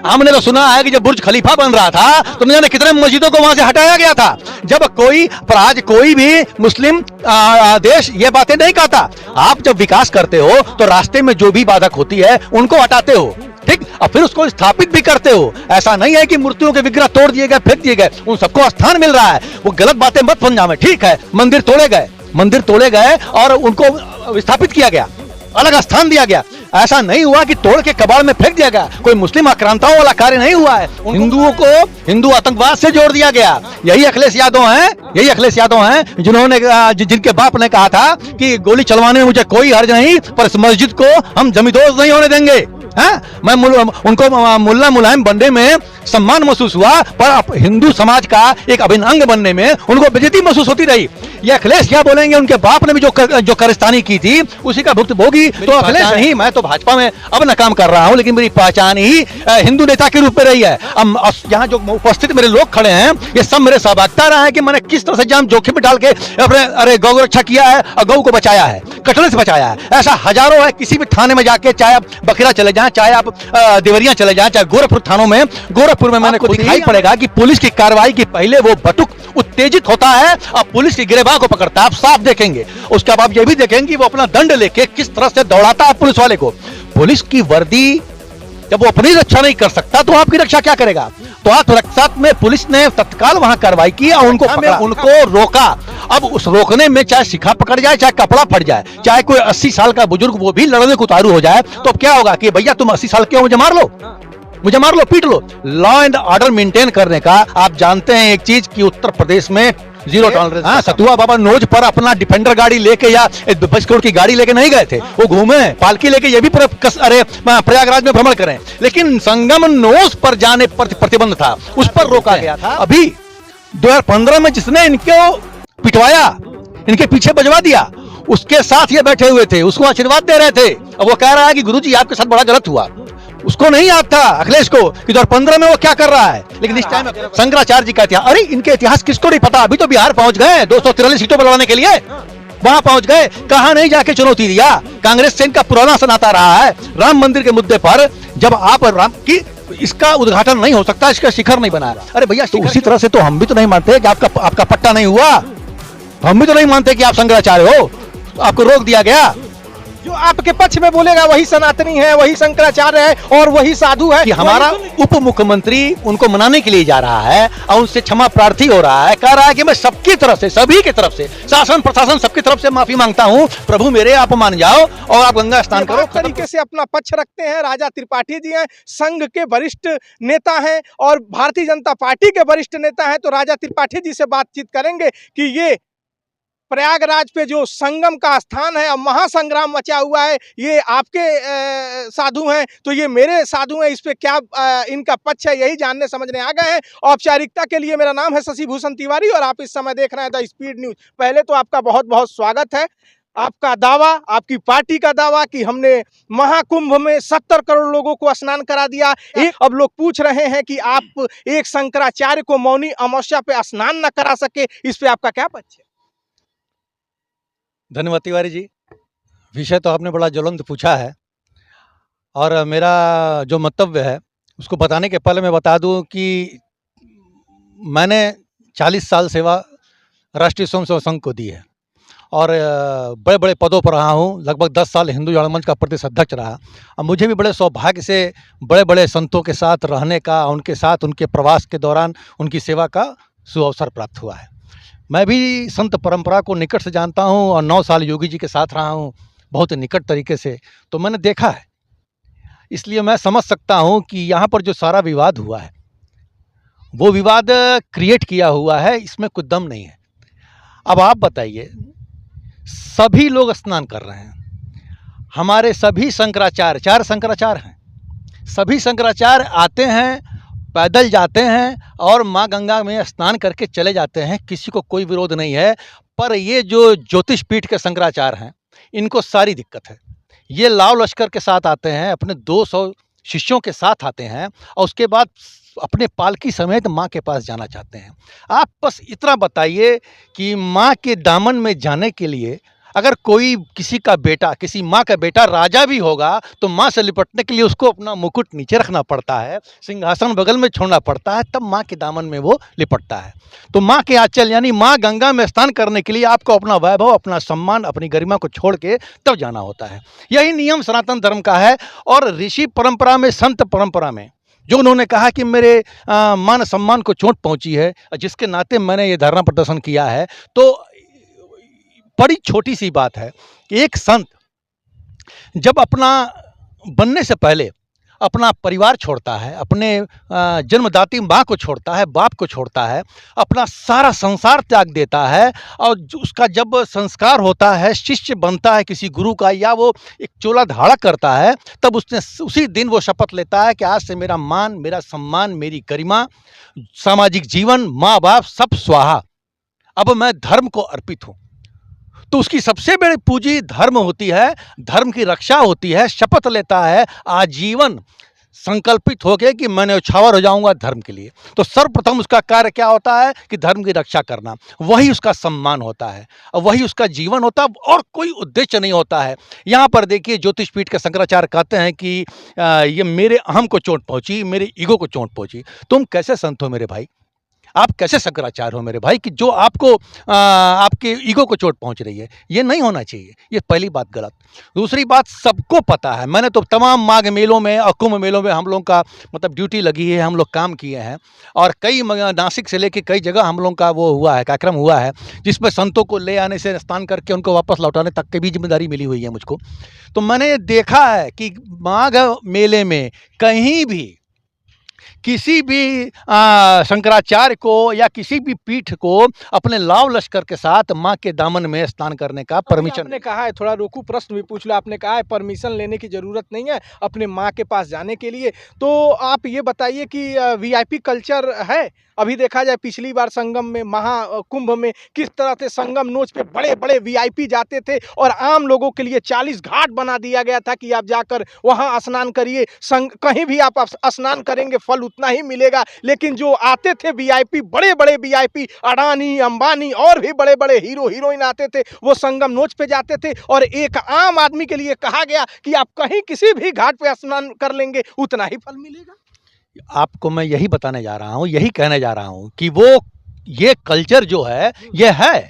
हमने तो सुना है कि जब बुर्ज खलीफा बन रहा था तो न जाने कितने मस्जिदों को वहां से हटाया गया था। जब कोई पर आज कोई भी मुस्लिम देश ये बातें नहीं कहता। आप जब विकास करते हो तो रास्ते में जो भी बाधक होती है उनको हटाते हो, ठीक, और फिर उसको स्थापित भी करते हो। ऐसा नहीं है कि मूर्तियों के विग्रह तोड़ दिए गए, फेंक दिए गए, उन सबको स्थान मिल रहा है। वो गलत बातें मत समझावे, ठीक है, मंदिर तोड़े गए और उनको विस्थापित किया गया, अलग स्थान दिया गया। ऐसा नहीं हुआ कि तोड़ के कबाड़ में फेंक दिया गया, कोई मुस्लिम आक्रांताओं वाला कार्य नहीं हुआ है। हिंदुओं को हिंदू आतंकवाद से जोड़ दिया गया। यही अखिलेश यादव हैं जिन्होंने जिनके बाप ने कहा था कि गोली चलवाने में मुझे कोई हर्ज नहीं, पर इस मस्जिद को हम जमींदोज नहीं होने देंगे। मैं उनको मुल्ला मुलायम बनने में सम्मान महसूस हुआ, पर हिंदू समाज का एक अभिन्न अंग बनने में उनको बेइज्जती महसूस होती रही। ये अखिलेश क्या बोलेंगे, उनके बाप ने भी जो कारस्तानी की थी उसी का भुगतभोगी तो अखिलेश नहीं। मैं तो भाजपा में अब न काम कर रहा हूं, लेकिन मेरी पहचान ही हिंदू नेता के रूप में रही है। अब यहाँ जो उपस्थित मेरे लोग खड़े हैं ये सब मेरे सहभागिता रहा है कि मैंने किस तरह से जान जोखिम में डाल के अपने गौ रक्षा किया है और गौ को बचाया है, कटने से बचाया है। ऐसा हजारों है, किसी भी थाने में जाके, चाहे आप बखिरा चले जाएं, चाहे आप देवरिया चले जाएं, चाहे गोरखपुर थानों में, गोरखपुर में मैंने खुद दिखाई पड़ेगा कि पुलिस की कार्रवाई के पहले वो बटुक उत्तेजित होता है और पुलिस की गिरफ्तार को पकड़ता है। आप साफ देखेंगे। उसके बाद आप ये भी देखेंगे कि वो अपना दंड लेके किस तरह से दौड़ाता है पुलिस वाले को। पुलिस की वर्दी जब वो अपनी रक्षा नहीं कर सकता तो आपकी रक्षा क्या करेगा। तो आत्मरक्षा में पुलिस ने तत्काल वहां कार्रवाई की और उनको रोका। अब उस रोकने में चाहे शिखा पकड़ जाए, चाहे कपड़ा फट जाए, चाहे कोई 80 साल का बुजुर्ग वो भी लड़ने को उतारू हो जाए, तो अब क्या होगा कि भैया तुम 80 साल के हो, मुझे मार लो, पीट लो। लॉ एंड ऑर्डर मेंटेन करने का आप जानते हैं एक चीज कि उत्तर प्रदेश में जीरो टॉलरेंस। सतुआ बाबा नोज पर अपना डिफेंडर गाड़ी लेके या 22 करोड़ की गाड़ी लेके नहीं गए थे, वो घूमे पालकी लेके, ये भी प्रयागराज में भ्रमण करें, लेकिन संगम नोज पर जाने पर प्रतिबंध था, उस पर रोका गया था। अभी 2015 में जिसने इनको पिटवाया, इनके पीछे बजवा दिया, उसके साथ ये बैठे हुए थे, उसको आशीर्वाद दे रहे थे। अब वो कह रहा है कि गुरुजी आपके साथ बड़ा गलत हुआ। उसको नहीं याद था अखिलेश को कि 2015 में वो क्या कर रहा है, लेकिन इस टाइम शंकराचार्य जी का इतिहास, अरे इनके इतिहास किसको नहीं पता। अभी तो बिहार पहुंच गए 243 सीटों पर लड़ने के लिए, वहां पहुंच गए, कहां नहीं जाके चुनौती दिया। कांग्रेस से इनका पुराना सनाता रहा है। राम मंदिर के मुद्दे पर जब आप राम की इसका उद्घाटन नहीं हो सकता, इसका शिखर नहीं बना, अरे भैया तो उसी तरह से तो हम भी तो नहीं मानते कि आपका पट्टा नहीं हुआ, हम भी तो नहीं मानते कि आप शंकराचार्य हो, आपको रोक दिया गया। जो आपके पक्ष में बोलेगा वही सनातनी है, वही शंकराचार्य है और वही साधु है। कि हमारा उप मुख्यमंत्री उनको मनाने के लिए जा रहा है और उनसे क्षमा प्रार्थी हो रहा है, कह रहा है कि मैं सबकी तरफ से, सभी की तरफ से, शासन प्रशासन सबकी तरफ से माफी मांगता हूं, प्रभु मेरे आप मान जाओ और आप गंगा स्नान करो। तरीके से अपना पक्ष रखते हैं। राजा त्रिपाठी जी हैं, संघ के वरिष्ठ नेता हैं और भारतीय जनता पार्टी के वरिष्ठ नेता हैं, तो राजा त्रिपाठी जी से बातचीत करेंगे कि ये प्रयागराज पे जो संगम का स्थान है, अब महासंग्राम मचा हुआ है, ये आपके साधु हैं तो ये मेरे साधु हैं, इस पे क्या इनका पक्ष है, यही जानने समझने आ गए हैं। औपचारिकता के लिए मेरा नाम है शशि भूषण तिवारी और आप इस समय देख रहे हैं द स्पीड न्यूज। पहले तो आपका बहुत बहुत स्वागत है। आपका दावा, आपकी पार्टी का दावा कि हमने महाकुंभ में 70 करोड़ लोगों को स्नान करा दिया। अब लोग पूछ रहे हैं कि आप एक शंकराचार्य को मौनी अमावस्या पे स्नान न करा सके, इस पे आपका क्या पक्ष है? धन्यवाद तिवारी जी, विषय तो आपने बड़ा ज्वलंत पूछा है और मेरा जो मंतव्य है उसको बताने के पहले मैं बता दूं कि मैंने 40 साल सेवा राष्ट्रीय स्वयंसेवक संघ को दी है और बड़े बड़े पदों पर रहा हूं। लगभग 10 साल हिंदू जनमंच का प्रदेश अध्यक्ष रहा और मुझे भी बड़े सौभाग्य से बड़े बड़े संतों के साथ रहने का, उनके साथ उनके प्रवास के दौरान उनकी सेवा का सुअवसर प्राप्त हुआ है। मैं भी संत परंपरा को निकट से जानता हूं और 9 साल योगी जी के साथ रहा हूं बहुत निकट तरीके से, तो मैंने देखा है, इसलिए मैं समझ सकता हूं कि यहाँ पर जो सारा विवाद हुआ है वो विवाद क्रिएट किया हुआ है, इसमें कुछ दम नहीं है। अब आप बताइए, सभी लोग स्नान कर रहे हैं, हमारे सभी शंकराचार्य, 4 शंकराचार्य हैं, सभी शंकराचार्य आते हैं, पैदल जाते हैं और माँ गंगा में स्नान करके चले जाते हैं, किसी को कोई विरोध नहीं है। पर ये जो ज्योतिष पीठ के शंकराचार्य हैं इनको सारी दिक्कत है। ये लाव लश्कर के साथ आते हैं, अपने 200 शिष्यों के साथ आते हैं और उसके बाद अपने पालकी समेत माँ के पास जाना चाहते हैं। आप बस इतना बताइए कि माँ के दामन में जाने के लिए अगर कोई किसी का बेटा, किसी माँ का बेटा राजा भी होगा तो माँ से लिपटने के लिए उसको अपना मुकुट नीचे रखना पड़ता है, सिंहासन बगल में छोड़ना पड़ता है, तब माँ के दामन में वो लिपटता है। तो माँ के आंचल यानी माँ गंगा में स्नान करने के लिए आपको अपना वैभव, अपना सम्मान, अपनी गरिमा को छोड़ के तब जाना होता है। यही नियम सनातन धर्म का है। और ऋषि परंपरा में, संत परंपरा में जो उन्होंने कहा कि मेरे मान सम्मान को चोट पहुंची है, जिसके नाते मैंने ये धरना प्रदर्शन किया है, तो बड़ी छोटी सी बात है कि एक संत जब अपना बनने से पहले अपना परिवार छोड़ता है, अपने जन्मदाती माँ को छोड़ता है, बाप को छोड़ता है, अपना सारा संसार त्याग देता है, और उसका जब संस्कार होता है, शिष्य बनता है किसी गुरु का, या वो एक चोला धाड़ा करता है, तब उसने उसी दिन वो शपथ लेता है कि आज से मेरा मान, मेरा सम्मान, मेरी गरिमा, सामाजिक जीवन, माँ बाप सब स्वाहा, अब मैं धर्म को अर्पित हूँ। तो उसकी सबसे बड़ी पूंजी धर्म होती है, धर्म की रक्षा होती है। शपथ लेता है आजीवन संकल्पित होकर कि मैं न्यौछावर हो जाऊंगा धर्म के लिए। तो सर्वप्रथम उसका कार्य क्या होता है कि धर्म की रक्षा करना, वही उसका सम्मान होता है और वही उसका जीवन होता है, और कोई उद्देश्य नहीं होता है। यहाँ पर देखिए ज्योतिष पीठ के शंकराचार्य कहते हैं कि ये मेरे अहम को चोट पहुंची, मेरे ईगो को चोट पहुंची। तुम कैसे संत हो मेरे भाई, आप कैसे शंकराचार्य हो मेरे भाई कि जो आपको आपके ईगो को चोट पहुंच रही है? ये नहीं होना चाहिए। ये पहली बात गलत। दूसरी बात, सबको पता है, मैंने तो तमाम माघ मेलों में और कुंभ मेलों में हम लोग का मतलब ड्यूटी लगी है, हम लोग काम किए हैं, और कई नासिक से लेके कई जगह हम लोग का वो हुआ है, कार्यक्रम हुआ है, जिसमें संतों को ले आने से स्नान करके उनको वापस लौटाने तक की भी जिम्मेदारी मिली हुई है मुझको। तो मैंने देखा है कि माघ मेले में कहीं भी किसी भी शंकराचार्य को या किसी भी पीठ को अपने लाव लश्कर के साथ माँ के दामन में स्नान करने का परमिशन आपने कहा है, थोड़ा रोकू प्रश्न भी पूछ लो, आपने कहा है परमिशन लेने की जरूरत नहीं है अपने माँ के पास जाने के लिए। तो आप ये बताइए कि वीआईपी कल्चर है? अभी देखा जाए पिछली बार संगम में, महाकुंभ में किस तरह से संगम नोच पे बड़े बड़े वीआईपी जाते थे, और आम लोगों के लिए 40 घाट बना दिया गया था कि आप जाकर वहां स्नान करिए। कहीं भी आप स्नान करेंगे फल उतना ही मिलेगा। लेकिन जो आते थे वीआईपी, बड़े बड़े वीआईपी, अडानी, अंबानी और भी बड़े बड़े हीरो हीरोइन आते थे, वो संगम नोच पे जाते थे, और एक आम आदमी के लिए कहा गया कि आप कहीं किसी भी घाट पे स्नान कर लेंगे उतना ही फल मिलेगा। आपको मैं यही बताने जा रहा हूँ, यही कहने जा रहा हूँ कि वो ये कल्चर जो है ये है।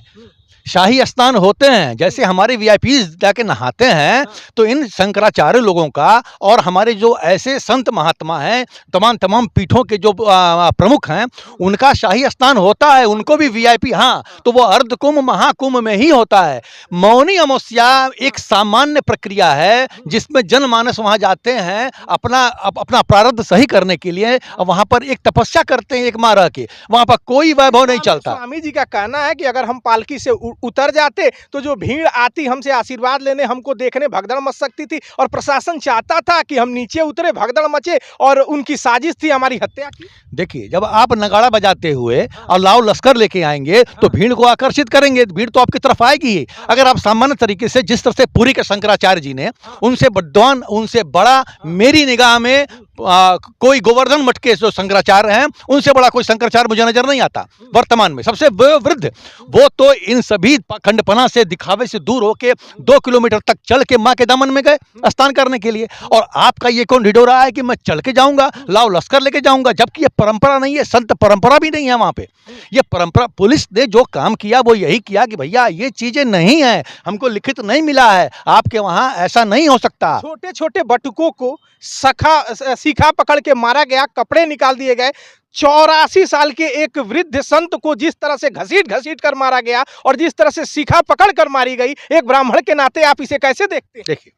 शाही स्नान होते हैं, जैसे हमारे वीआईपीज जाके नहाते हैं, तो इन शंकराचार्य लोगों का और हमारे जो ऐसे संत महात्मा हैं, तमाम पीठों के जो प्रमुख हैं, उनका शाही स्नान होता है, उनको भी वीआईपी। हाँ, तो वो अर्ध कुंभ महाकुंभ में ही होता है। मौनी अमावस्या एक सामान्य प्रक्रिया है जिसमें जनमानस वहाँ जाते हैं अपना प्रारब्ध सही करने के लिए, वहाँ पर एक तपस्या करते हैं, एक माह रह के, वहाँ पर कोई वैभव नहीं चलता। स्वामी जी का कहना है कि अगर हम पालकी से उतर जाते तो जो भीड़ आती हमसे आशीर्वाद लेने, हमको देखने, भगदड़ मच सकती थी, और प्रशासन चाहता था कि हम नीचे उतरे, भगदड़ मचे, और उनकी साजिश थी हमारी हत्या की। देखिए, जब आप नगाड़ा बजाते हुए और लाव लश्कर लेके आएंगे तो भीड़ को आकर्षित करेंगे, भीड़ तो आपकी तरफ आएगी ही। अगर आप सामान्य तरीके से, जिस तरह से पुरी के शंकराचार्य जी ने, उनसे विद्वान, उनसे बड़ा मेरी निगाह में कोई गोवर्धन मठ के जो शंकराचार्य हैं, उनसे बड़ा कोई शंकराचार्य मुझे नजर नहीं आता वर्तमान में, सबसे वृद्ध। वो तो इन सभी खंडपना से, दिखावे से दूर होके 2 किलोमीटर तक चल के माँ के दामन में गए स्नान करने के लिए। और आपका ये कौन ढिढो रहा है कि मैं चल के जाऊंगा, लाव लश्कर लेके जाऊंगा, जबकि ये परंपरा नहीं है, संत परंपरा भी नहीं है वहां पे। ये परंपरा, पुलिस ने जो काम किया वो यही किया कि भैया ये चीजें नहीं है, हमको लिखित नहीं मिला है, आपके वहां ऐसा नहीं हो सकता। छोटे छोटे बटुकों को सीखा पकड़ के मारा गया, कपड़े निकाल दिए गए। 84 साल के एक वृद्ध संत को जिस तरह से घसीट घसीट कर मारा गया, और जिस तरह से शिखा पकड़ कर मारी गई, एक ब्राह्मण के नाते आप इसे कैसे देखते हैं? देखिए,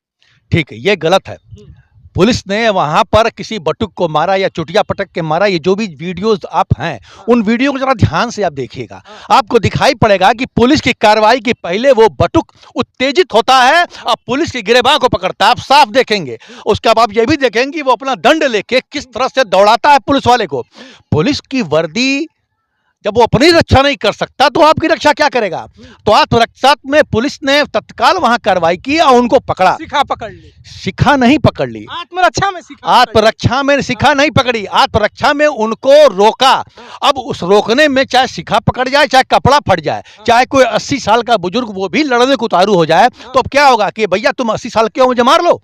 ठीक है, ये गलत है। पुलिस ने वहां पर किसी बटुक को मारा या चुटिया पटक के मारा, ये जो भी वीडियोस आप हैं, उन वीडियो को जरा ध्यान से आप देखिएगा, आपको दिखाई पड़ेगा कि पुलिस की कार्रवाई के पहले वो बटुक उत्तेजित होता है और पुलिस की गिरेबान को पकड़ता है, आप साफ देखेंगे। उसके बाद आप ये भी देखेंगे कि वो अपना दंड लेके किस तरह से दौड़ाता है पुलिस वाले को। पुलिस की वर्दी जब वो अपनी रक्षा नहीं कर सकता तो आपकी रक्षा क्या करेगा? तो आत्मरक्षा में पुलिस ने तत्काल वहां कार्रवाई की और उनको पकड़ा। शिखा पकड़ ली, शिखा नहीं पकड़ ली, आत्मरक्षा में शिखा पकड़ ली। आत्मरक्षा में शिखा नहीं पकड़ी, आत्मरक्षा में उनको रोका। अब उस रोकने में चाहे शिखा पकड़ जाए, चाहे कपड़ा फट जाए, चाहे कोई 80 साल का बुजुर्ग वो भी लड़ने को उतारू हो जाए, तो अब क्या होगा कि भैया तुम 80 साल के हो, मुझे मार लो,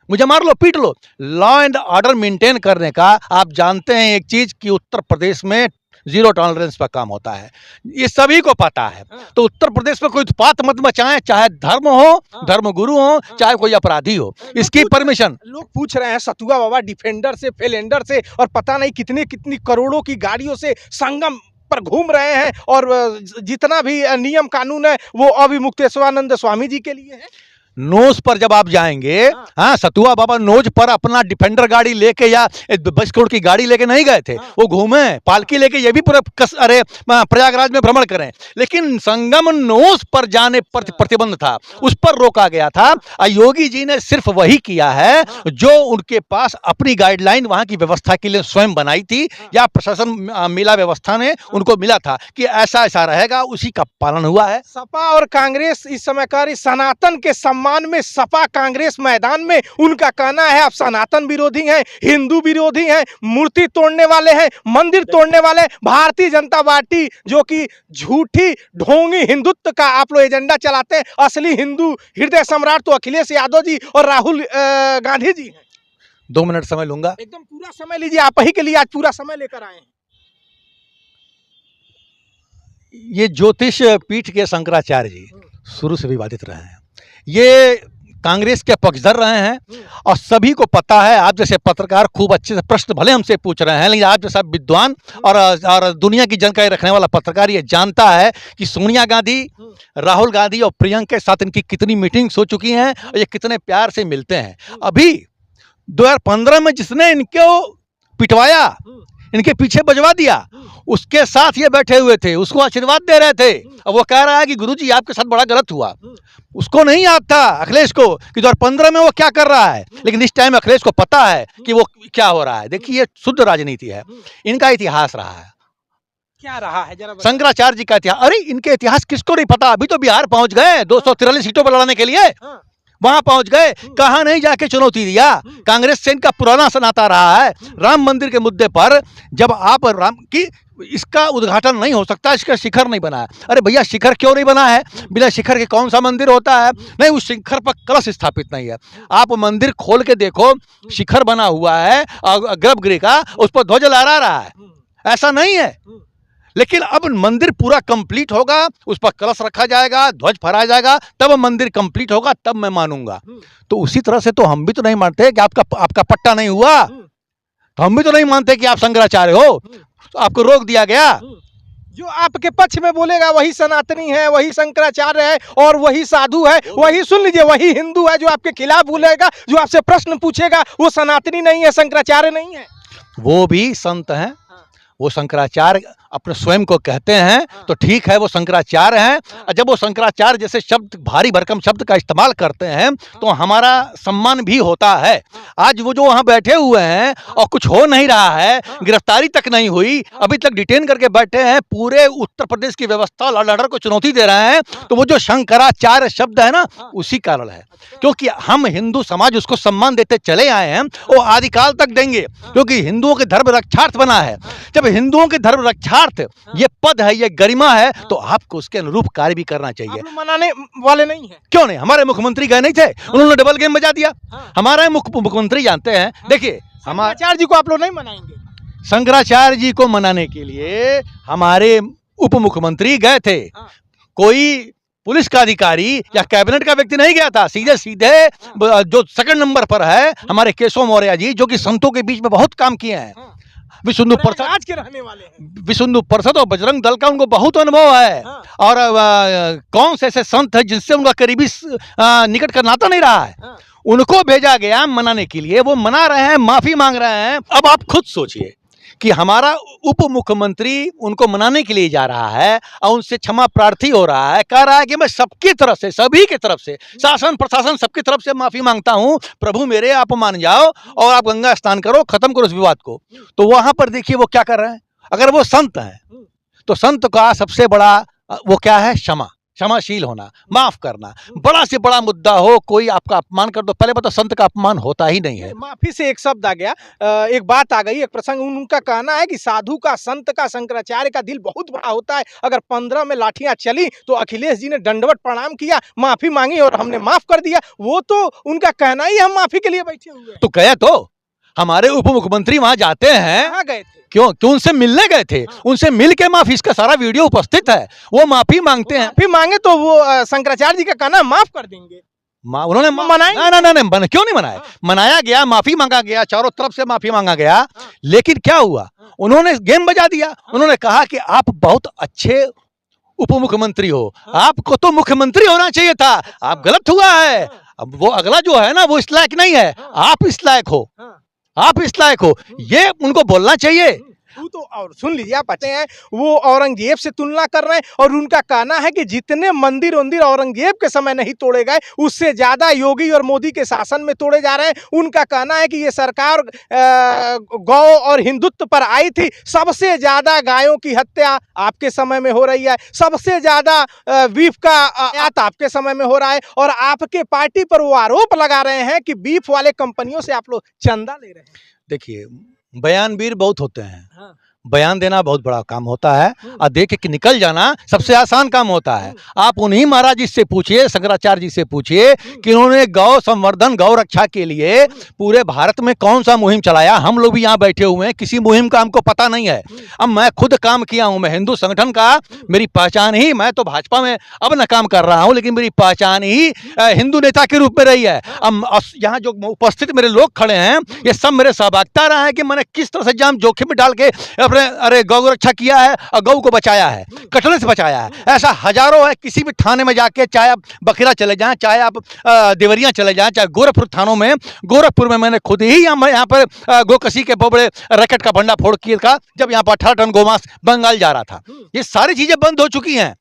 मुझे मार लो, पीट लो। लॉ एंड ऑर्डर मेंटेन करने का आप जानते हैं एक चीज कि उत्तर प्रदेश में जीरो टॉलरेंस पर काम होता है, ये सभी को पता है। तो उत्तर प्रदेश में कोई उत्पात मत मचाएं, चाहे धर्म हो, धर्मगुरु हो, चाहे कोई अपराधी हो, इसकी परमिशन। लोग पूछ रहे हैं सतुआ बाबा डिफेंडर से, फेलेंडर से और पता नहीं कितनी कितनी करोड़ों की गाड़ियों से संगम पर घूम रहे हैं, और जितना भी नियम कानून है वो अभिमुक्तेश्वरानंद स्वामी जी के लिए है। नोज पर जब आप जाएंगे, हाँ, सतुआ बाबा नोज पर अपना डिफेंडर गाड़ी लेके या 20 करोड़ की गाड़ी लेके नहीं गए थे, वो घूमे पालकी लेके, ये भी अरे प्रयागराज में भ्रमण करें, लेकिन संगम नोज पर जाने पर प्रतिबंध था, उस पर रोका गया था। योगी जी ने सिर्फ वही किया है जो उनके पास अपनी गाइडलाइन वहां की व्यवस्था के लिए स्वयं बनाई थी, या प्रशासन मिला व्यवस्था ने उनको मिला था कि ऐसा ऐसा रहेगा, उसी का पालन हुआ है। सपा और कांग्रेस इस समय कार्य सनातन के सम्मान में, सपा कांग्रेस मैदान में, उनका कहना है आप सनातन विरोधी हैं, हिंदू विरोधी हैं, मूर्ति तोड़ने वाले हैं, मंदिर तोड़ने वाले। भारतीय जनता पार्टी जो कि झूठी ढोंगी हिंदुत्व का आप लोग एजेंडा चलाते हैं, असली हिंदू हृदय सम्राट तो अखिलेश यादव जी और राहुल गांधी जी हैं। 2 मिनट समय लूंगा, एकदम पूरा समय लीजिए, आप ही के लिए आज पूरा समय लेकर आए हैं। ये ज्योतिष पीठ के शंकराचार्य जी शुरू से विवादित रहे हैं, ये कांग्रेस के पक्षधर रहे हैं, और सभी को पता है। आप जैसे पत्रकार खूब अच्छे से प्रश्न भले हमसे पूछ रहे हैं, लेकिन आप जैसा विद्वान और दुनिया की जानकारी रखने वाला पत्रकार ये जानता है कि सोनिया गांधी, राहुल गांधी और प्रियंका के साथ इनकी कितनी मीटिंग्स हो चुकी हैं और ये कितने प्यार से मिलते हैं। अभी 2015 में जिसने इनको पिटवाया, इनके पीछे बजवा दिया, उसके साथ ये बैठे हुए थे, उसको आशीर्वाद दे रहे थे। अब वो कह रहा है कि गुरुजी आपके साथ बड़ा गलत हुआ। उसको नहीं याद था, अखिलेश को, कि 2015 में वो क्या कर रहा है, लेकिन इस टाइम अखिलेश को पता है कि वो क्या हो रहा है। देखिए ये शुद्ध राजनीति है, इनका इतिहास रहा है। क्या रहा है जरा शंकराचार्य जी का इतिहास, अरे इनके इतिहास किसको नहीं पता। अभी तो बिहार पहुंच गए 243 सीटों पर लड़ने के लिए, वहां पहुंच गए, कहां नहीं जाके चुनौती दिया। कांग्रेस से इनका पुराना सनाता रहा है। राम मंदिर के मुद्दे पर जब आप राम की, इसका उद्घाटन नहीं हो सकता, इसका शिखर नहीं बना है। अरे भैया शिखर क्यों नहीं बना है? बिना शिखर के कौन सा मंदिर होता है? नहीं, उस शिखर पर कलश स्थापित नहीं है। आप मंदिर खोल के देखो, शिखर बना हुआ है गर्भगृह का, उस पर ध्वज लहरा रहा है, ऐसा नहीं है। लेकिन अब मंदिर पूरा कंप्लीट होगा, उस पर कलश रखा जाएगा, ध्वज फहराया जाएगा, तब मंदिर कंप्लीट होगा, तब मैं मानूंगा। तो उसी तरह से तो हम भी तो नहीं मानते कि आपका पट्टा नहीं हुआ, तो हम भी तो नहीं मानते कि आप शंकराचार्य हो, तो आपको रोक दिया गया। जो आपके पक्ष में बोलेगा वही सनातनी है, वही शंकराचार्य है और वही साधु है, वही सुन लीजिए, वही हिंदू है। जो आपके खिलाफ बोलेगा, जो आपसे प्रश्न पूछेगा, वो सनातनी नहीं है, शंकराचार्य नहीं है। वो भी संत हैं, वो शंकराचार्य अपने स्वयं को कहते हैं, तो ठीक है वो शंकराचार्य हैं। और जब वो शंकराचार्य जैसे शब्द, भारी भरकम शब्द का इस्तेमाल करते हैं, तो हमारा सम्मान भी होता है। आज वो जो वहाँ बैठे हुए हैं और कुछ हो नहीं रहा है, गिरफ्तारी तक नहीं हुई, अभी तक डिटेन करके बैठे हैं, पूरे उत्तर प्रदेश की व्यवस्था लॉ एंड ऑर्डर को चुनौती दे रहे हैं, तो वो जो शंकराचार्य शब्द है ना, उसी कारण है। क्योंकि हम हिंदू समाज उसको सम्मान देते चले आए हैं, वो आदिकाल तक देंगे, क्योंकि हिंदुओं के धर्म रक्षार्थ बना है। जब हिंदुओं के धर्म रक्षार्थ ये पद है, ये गरिमा है, तो आपको उसके अनुरूप कार्य भी करना चाहिए। आप मनाने वाले नहीं है? क्यों नहीं? हमारे मुख्यमंत्री गए नहीं थे, उन्होंने डबल गेम बजा दिया। हमारे मुख्यमंत्री जानते हैं, देखिए शंकराचार्य जी को आप लोग नहीं मनाएंगे? शंकराचार्य जी को मनाने के लिए हमारे उप मुख्यमंत्री गए थे, कोई पुलिस का अधिकारी या कैबिनेट का व्यक्ति नहीं गया था। सीधे सीधे जो सेकंड नंबर पर है हमारे केशव मौर्य जी, जो कि संतों के बीच में बहुत काम किए हैं, विश्व हिंदू परिषद आज के रहने वाले हैं, विश्व हिंदू परिषद और बजरंग दल का उनको बहुत अनुभव है। और कौन से ऐसे संत है जिनसे उनका करीबी निकट का नाता नहीं रहा है, उनको भेजा गया मनाने के लिए। वो मना रहे हैं, माफी मांग रहे हैं। अब आप खुद सोचिए कि हमारा उप मुख्यमंत्री उनको मनाने के लिए जा रहा है और उनसे क्षमा प्रार्थी हो रहा है, कह रहा है कि मैं सबकी तरफ से, सभी की तरफ से, शासन प्रशासन सबकी तरफ से माफी मांगता हूं, प्रभु मेरे आप मान जाओ और आप गंगा स्नान करो, खत्म करो इस विवाद को। तो वहां पर देखिए वो क्या कर रहे हैं। अगर वो संत हैं तो संत का सबसे बड़ा वो क्या है? क्षमा, क्षमाशील होना, माफ करना। बड़ा से बड़ा मुद्दा हो, कोई आपका अपमान कर दो, पहले बताओ संत का अपमान होता ही नहीं है। माफी से एक शब्द आ गया, एक बात आ गई, एक प्रसंग। उनका कहना है कि साधु का, संत का, शंकराचार्य का दिल बहुत बड़ा होता है। अगर 15 में लाठियां चली तो अखिलेश जी ने दंडवत प्रणाम किया, माफी मांगी और हमने माफ कर दिया। वो तो उनका कहना ही, हम माफी के लिए बैठे हुए हैं। तो गए तो हमारे उप मुख्यमंत्री वहां जाते हैं, कहाँ गए थे? क्यों उनसे मिलने गए थे, उनसे मिल के माफी, इसका सारा वीडियो उपस्थित है, वो माफी मांगते हैं। माफी मांगे तो वो शंकराचार्य जी का कहना माफ कर देंगे। उन्होंने मनाई? ना, क्यों नहीं मनाया? मनाया गया, माफी मांगा गया, चारों तरफ से माफी मांगा गया, लेकिन क्या हुआ? उन्होंने गेम बजा दिया। उन्होंने कहा कि आप बहुत अच्छे उप मुख्यमंत्री हो, आपको तो मुख्यमंत्री होना चाहिए था, आप गलत हुआ है। अब वो अगला जो है ना, वो इस लायक नहीं है, आप इस लायक हो, आप इस लायक हो, ये उनको बोलना चाहिए। वो तो, और सुन लीजिए, आप कहते हैं वो औरंगजेब से तुलना कर रहे हैं, और उनका कहना है कि जितने मंदिर औरंगजेब के समय नहीं तोड़े गए, उससे ज्यादा योगी और मोदी के शासन में तोड़े जा रहे हैं। उनका कहना है कि ये सरकार गौ और हिंदुत्व पर आई थी, सबसे ज्यादा गायों की हत्या आपके समय में हो रही है, सबसे ज्यादा बीफ का आयात आपके समय में हो रहा है, और आपके पार्टी पर वो आरोप लगा रहे हैं कि बीफ वाले कंपनियों से आप लोग चंदा ले रहे हैं। देखिए, बयानवीर बहुत होते हैं, बयान देना बहुत बड़ा काम होता है, और देख के निकल जाना सबसे आसान काम होता है। आप उन्हीं महाराज जी से पूछिए, शंकराचार्य जी से पूछिए कि उन्होंने गौ संवर्धन, गौ रक्षा के लिए पूरे भारत में कौन सा मुहिम चलाया। हम लोग भी यहाँ बैठे हुए हैं, किसी मुहिम का हमको पता नहीं है। अब मैं खुद काम किया हूँ, मैं हिंदू संगठन का, मेरी पहचान ही, मैं तो भाजपा में अब न काम कर रहा हूँ, लेकिन मेरी पहचान ही हिंदू नेता के रूप में रही है। अब यहाँ जो उपस्थित मेरे लोग खड़े हैं, ये सब मेरे सहभागिता रहा है कि मैंने किस तरह से जान जोखिम में डाल के अरे गौ रक्षा किया है और गौ को बचाया है, कटने से बचाया है। ऐसा हजारों है, किसी भी थाने में जाके, चाहे आप बखीरा चले जाएं, चाहे आप देवरिया चले जाएं, चाहे गोरखपुर थानों में, गोरखपुर में मैंने खुद ही यहाँ पर गोकसी के बड़े रैकेट का भंडाफोड़ किया था, जब यहाँ पर 18 टन गोमांस बंगाल जा रहा था। ये सारी चीजें बंद हो चुकी हैं।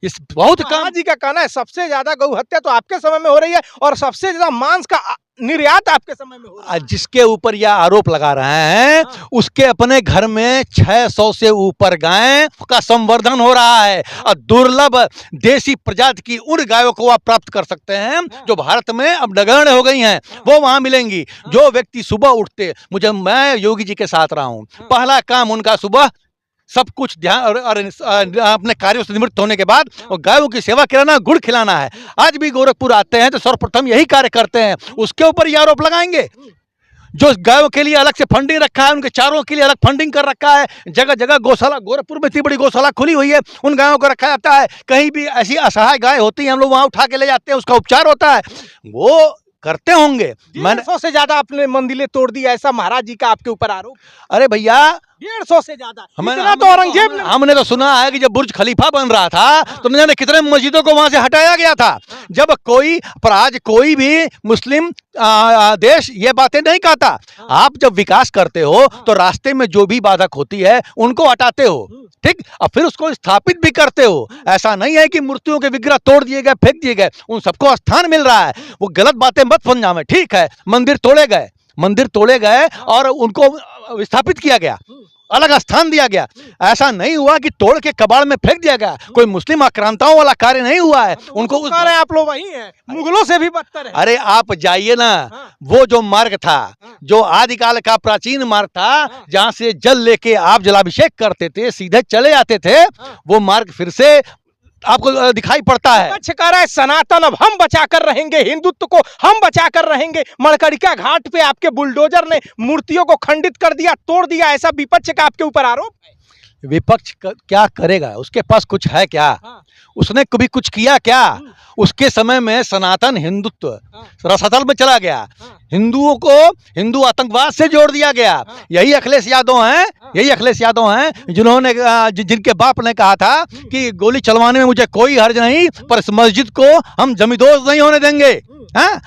इस बहुत काम जी का कहना है सबसे ज्यादा गौ हत्या तो आपके समय में हो रही है, और सबसे ज्यादा मांस का निर्यात आपके समय में हो रहा है। जिसके ऊपर यह आरोप लगा रहे हैं, उसके अपने घर में 600 से ऊपर गाय का संवर्धन हो रहा है, और दुर्लभ देसी प्रजाति की उन गायों को आप प्राप्त कर सकते हैं जो भारत में अब नगण्य हो गई हैं, वो वहां मिलेंगी। जो व्यक्ति सुबह उठते, मैं योगी जी के साथ रहा हूं, पहला काम उनका सुबह सब कुछ ध्यान और अपने कार्यों से निवृत्त होने के बाद गायों की सेवा कराना, गुड़ खिलाना है। आज भी गोरखपुर आते हैं तो सर्वप्रथम यही कार्य करते हैं, उसके ऊपर ये आरोप लगाएंगे। जो गायों के लिए अलग से फंडिंग रखा है, उनके चारों के लिए अलग फंडिंग कर रखा है, जगह जगह गौशाला, गोरखपुर में इतनी बड़ी गौशाला खुली हुई है, उन गायों को रखा जाता है। कहीं भी ऐसी असहाय गाय होती है, हम लोग वहां उठा के ले जाते हैं, उसका उपचार होता है, वो करते होंगे। मैंने 150 से ज्यादा अपने मंदिरें तोड़ दी, ऐसा महाराज जी का आपके ऊपर आरोप। अरे भैया, 150 से ज्यादा, तो औरंगजेब ने, हमने तो सुना है कि जब बुर्ज खलीफा बन रहा था तो न जाने कितने मस्जिदों को वहां से हटाया गया था। जब कोई आज कोई भी मुस्लिम देश ये बातें नहीं कहता। आप जब विकास करते हो तो रास्ते में जो भी बाधक होती है उनको हटाते हो, ठीक, और फिर उसको स्थापित भी करते हो। ऐसा नहीं है कि मूर्तियों के विग्रह तोड़ दिए गए, फेंक दिए गए, उन सबको स्थान मिल रहा है। वो गलत बातें मत समझावे, ठीक है, मंदिर तोड़े गए और उनको विस्थापित किया गया, अलग स्थान दिया गया। ऐसा नहीं हुआ कि तोड़ के कबाड़ में फेंक दिया गया, कोई मुस्लिम आक्रांताओं वाला कार्य नहीं हुआ है। उनको आप लोग वही हैं, मुगलों से भी बदतर है। अरे आप जाइए ना, वो जो मार्ग था, जो आदिकाल का प्राचीन मार्ग था, जहां से जल लेके आप जलाभिषेक करते थे, सीधे चले आते थे, वो मार्ग फिर से आपको दिखाई पड़ता है। विपक्ष कह रहा है सनातन अब हम बचा कर रहेंगे, हिंदुत्व को हम बचा कर रहेंगे। मणकड़िका घाट पे आपके बुलडोजर ने मूर्तियों को खंडित कर दिया, तोड़ दिया, ऐसा विपक्ष का आपके ऊपर आरोप है। विपक्ष क्या करेगा, उसके पास कुछ है क्या? उसने कभी कुछ किया क्या? उसके समय में सनातन हिंदुत्व रसातल में चला गया, हिंदुओं को हिंदू आतंकवाद से जोड़ दिया गया। यही अखिलेश यादव हैं जिन्होंने जिनके बाप ने कहा था कि गोली चलवाने में मुझे कोई हर्ज नहीं, पर इस मस्जिद को हम जमींदोज नहीं होने देंगे। हाँ,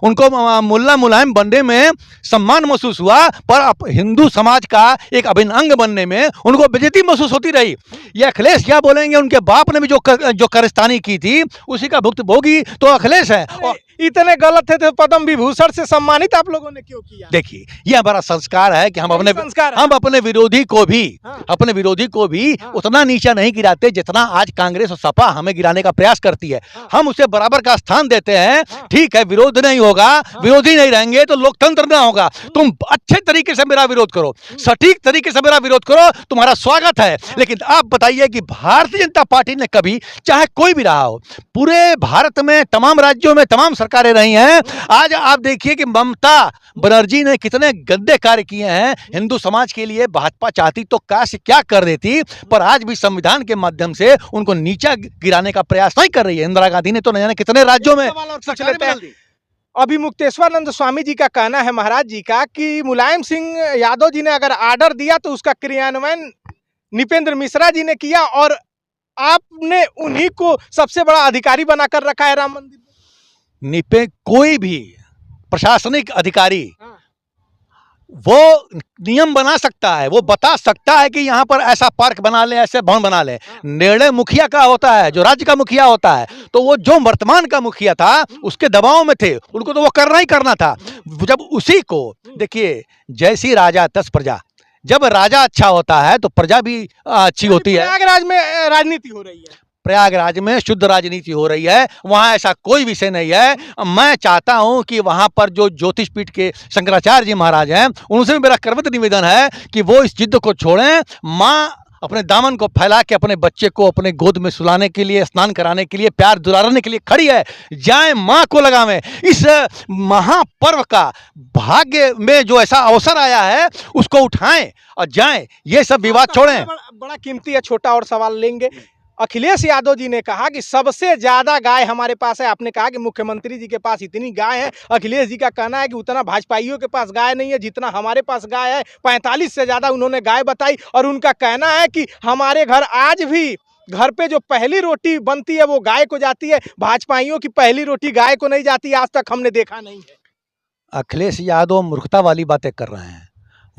उनको मुल्ला मुलायम बनने में सम्मान महसूस हुआ, पर हिंदू समाज का एक अभिन्न अंग बनने में उनको बेइज्जती महसूस होती रही। ये अखिलेश क्या बोलेंगे, उनके बाप ने भी जो कारस्तानी की थी उसी का भुक्तभोगी तो अखिलेश है। और इतने गलत थे तो पद्म विभूषण से सम्मानित आप लोगों ने क्यों किया? देखिए, ये हमारा संस्कार है कि हम अपने विरोधी को भी उतना नीचा नहीं गिराते जितना आज कांग्रेस और सपा हमें गिराने का प्रयास करती है। हम उसे बराबर का स्थान देते हैं। ठीक है, विरोध नहीं होगा, विरोधी नहीं रहेंगे तो लोकतंत्र ना होगा। तुम अच्छे तरीके से मेरा विरोध करो, सटीक तरीके से मेरा विरोध करो, तुम्हारा स्वागत है। लेकिन आप बताइए कि भारतीय जनता पार्टी ने कभी, चाहे कोई भी रहा हो, पूरे भारत में तमाम राज्यों में तमाम सरकारें रही हैं, आज आप देखिए कि ममता बनर्जी ने कितने गंदे कार्य किए हैं हिंदू समाज के लिए। भाजपा चाहती तो क्या कर देती, पर आज भी संविधान के माध्यम से उनको नीचा गिराने का प्रयास नहीं कर रही है। इंदिरा गांधी ने तो न जाने कितने राज्यों में अभी मुक्तेश्वरानंद स्वामी जी का कहना है, महाराज जी का, कि मुलायम सिंह यादव जी ने अगर ऑर्डर दिया तो उसका क्रियान्वयन नृपेंद्र मिश्रा जी ने किया, और आपने उन्हीं को सबसे बड़ा अधिकारी बनाकर रखा है राम मंदिर। कोई भी प्रशासनिक अधिकारी वो नियम बना सकता है, वो बता सकता है कि यहाँ पर ऐसा पार्क बना ले, ऐसे भवन बना ले। निर्णय मुखिया का होता है, जो राज्य का मुखिया होता है। तो वो जो वर्तमान का मुखिया था उसके दबाव में थे, उनको तो वो करना ही करना था। जब उसी को देखिए, जैसी राजा तस प्रजा, जब राजा अच्छा होता है तो प्रजा भी अच्छी होती है। प्रयागराज में राजनीति हो रही है, प्रयागराज में शुद्ध राजनीति हो रही है, वहां ऐसा कोई विषय नहीं है। मैं चाहता हूं कि वहां पर जो ज्योतिष पीठ के शंकराचार्य जी महाराज हैं, उनसे भी मेरा करवत निवेदन है कि वो इस जिद को छोड़ें। माँ अपने दामन को फैला के अपने बच्चे को अपने गोद में सुलाने के लिए, स्नान कराने के लिए, प्यार दुलारने के लिए खड़ी है। जाएं, माँ को लगावें। इस महापर्व का भाग्य में जो ऐसा अवसर आया है उसको उठाएं और जाएं, ये सब विवाद छोड़ें। बड़ा कीमती है। छोटा और सवाल लेंगे। अखिलेश यादव जी ने कहा कि सबसे ज्यादा गाय हमारे पास है। आपने कहा कि मुख्यमंत्री जी के पास इतनी गाय है। अखिलेश जी का कहना है कि उतना भाजपाइयों के पास गाय नहीं है जितना हमारे पास गाय है। 45 से ज्यादा उन्होंने गाय बताई, और उनका कहना है कि हमारे घर आज भी घर पे जो पहली रोटी बनती है वो गाय को जाती है, भाजपाइयों की पहली रोटी गाय को नहीं जाती। आज तक हमने देखा नहीं है। अखिलेश यादव मूर्खता वाली बातें कर रहे हैं।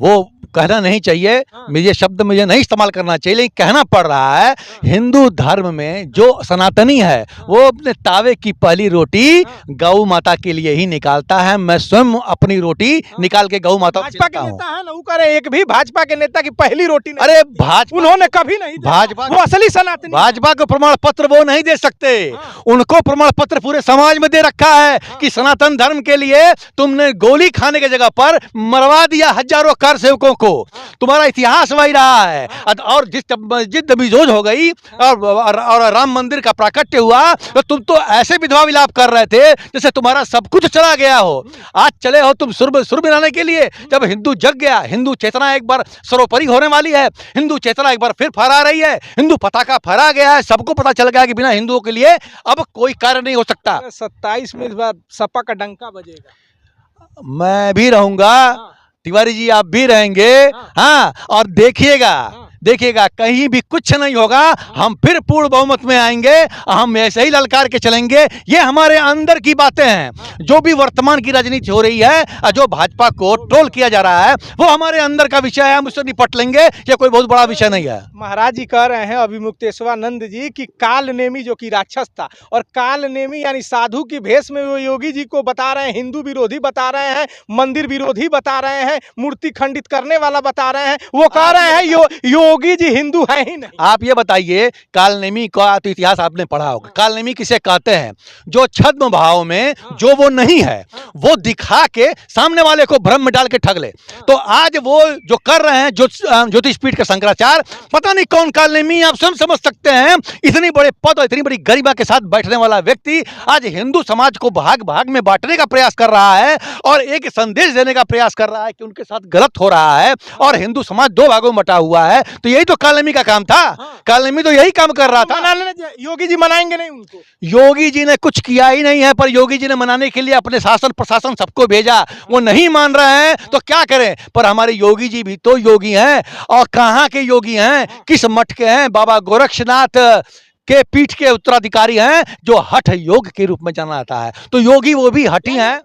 वो कहना नहीं चाहिए, मुझे शब्द मुझे नहीं इस्तेमाल करना चाहिए, लेकिन कहना पड़ रहा है। हिंदू धर्म में जो सनातनी है वो अपने तावे की पहली रोटी गौ माता के लिए ही निकालता है। मैं स्वयं अपनी रोटी निकाल के गौ माता भाजपा के नेता है ना, वो करे एक भी भाजपा के नेता की पहली रोटी नहीं। अरे भाजपा उन्होंने कभी नहीं, भाजपा वो असली सनातनी। भाजपा को प्रमाण पत्र वो नहीं दे सकते। उनको प्रमाण पत्र पूरे समाज में दे रखा है कि सनातन धर्म के लिए तुमने गोली खाने की जगह पर मरवा दिया हजारों कार सेवकों को। तुम्हारा इतिहास वही रहा है। और जिस मस्जिद नबीजोज हो गई और राम मंदिर का प्राकट्य हुआ तो तुम तो ऐसे विधवा विलाप कर रहे थे जैसे तुम्हारा सब कुछ चला गया हो। आज चले हो तुम सुर मिलाने के लिए। जब हिंदू जग गया, हिंदू चेतना एक बार सर्वोपरि होने वाली है, हिंदू चेतना एक बार फिर फहरा रही है, हिंदू पताका फहरा गया है। सबको पता चल गया कि बिना हिंदुओं के लिए अब कोई कार्य नहीं हो सकता। 27 में इस बार सपा का डंका बजेगा। मैं भी रहूंगा, तिवारी जी आप भी रहेंगे। हाँ, और देखिएगा कहीं भी कुछ नहीं होगा। हम फिर पूर्ण बहुमत में आएंगे, हम ऐसे ही ललकार के चलेंगे। ये हमारे अंदर की बातें हैं। जो भी वर्तमान की राजनीति हो रही है, जो भाजपा को ट्रोल किया जा रहा है, वो हमारे अंदर का विषय है। हम उससे निपट लेंगे, ये कोई बहुत बड़ा विषय नहीं है। महाराज जी कह रहे हैं अभी मुक्तेश्वरानंद जी कि कालनेमी जो कि राक्षस था, और कालनेमी यानी साधु की भेष में वो योगी जी को बता रहे हैं हिंदू विरोधी बता रहे हैं, मंदिर विरोधी बता रहे हैं, मूर्ति खंडित करने वाला बता रहे हैं। वो कह रहे हैं योगी जी हिंदू है ही नहीं। आप ये बताइए, कालनेमी का तो इतिहास आपने पढ़ा होगा। कालनेमी किसे कहते हैं? जो छद्म भाव में जो वो नहीं है वो दिखा के सामने वाले को भ्रम में डाल के ठग ले। तो आज वो जो कर रहे हैं, जो ज्योतिष पीठ के शंकराचार्य, पता नहीं कौन कालनेमी, आप स्वयं समझ सकते हैं। इतनी बड़े पद और इतनी बड़ी गरिमा के साथ बैठने वाला व्यक्ति आज हिंदू समाज को भाग भाग में बांटने का प्रयास कर रहा है और एक संदेश देने का प्रयास कर रहा है कि उनके साथ गलत हो रहा है और हिंदू समाज दो भागों में बटा हुआ है। तो यही तो कालनेमी का काम था। कालनेमी तो यही काम कर रहा था। योगी जी मनाएंगे नहीं उनको? योगी जी ने कुछ किया ही नहीं है, पर योगी जी ने मनाने के लिए अपने शासन प्रशासन सबको भेजा। वो नहीं मान रहे हैं तो क्या करें। पर हमारे योगी जी भी तो योगी हैं। और कहाँ के योगी हैं, किस मठ के हैं? बाबा गोरक्षनाथ के पीठ के उत्तराधिकारी हैं जो हठ योग के रूप में जाना जाता है। तो योगी वो भी हठी हैं।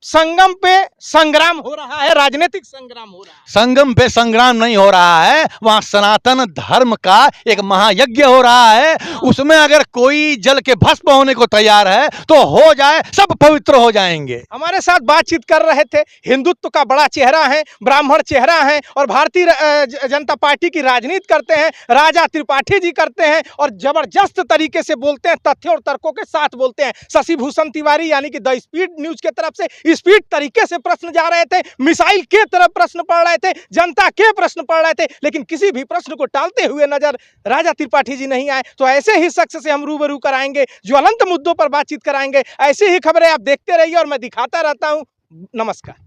संगम पे संग्राम हो रहा है, राजनीतिक संग्राम हो रहा है। संगम पे संग्राम नहीं हो रहा है, वहां सनातन धर्म का एक महायज्ञ हो रहा है। उसमें अगर कोई जल के भस्म होने को तैयार है तो हो जाए, सब पवित्र हो जाएंगे। हमारे साथ बातचीत कर रहे थे, हिंदुत्व का बड़ा चेहरा है, ब्राह्मण चेहरा है और भारतीय जनता पार्टी की राजनीति करते हैं, राजा त्रिपाठी जी करते हैं और जबरदस्त तरीके से बोलते हैं, तथ्यों और तर्कों के साथ बोलते हैं। शशि भूषण तिवारी यानी कि द स्पीड न्यूज के तरफ से स्पीड तरीके से प्रश्न जा रहे थे, मिसाइल के तरफ प्रश्न पड़ रहे थे, जनता के प्रश्न पड़ रहे थे, लेकिन किसी भी प्रश्न को टालते हुए नजर राजा त्रिपाठी जी नहीं आए। तो ऐसे ही शख्स से हम रूबरू कराएंगे, ज्वलंत मुद्दों पर बातचीत कराएंगे। ऐसी ही खबरें आप देखते रहिए और मैं दिखाता रहता हूं। नमस्कार।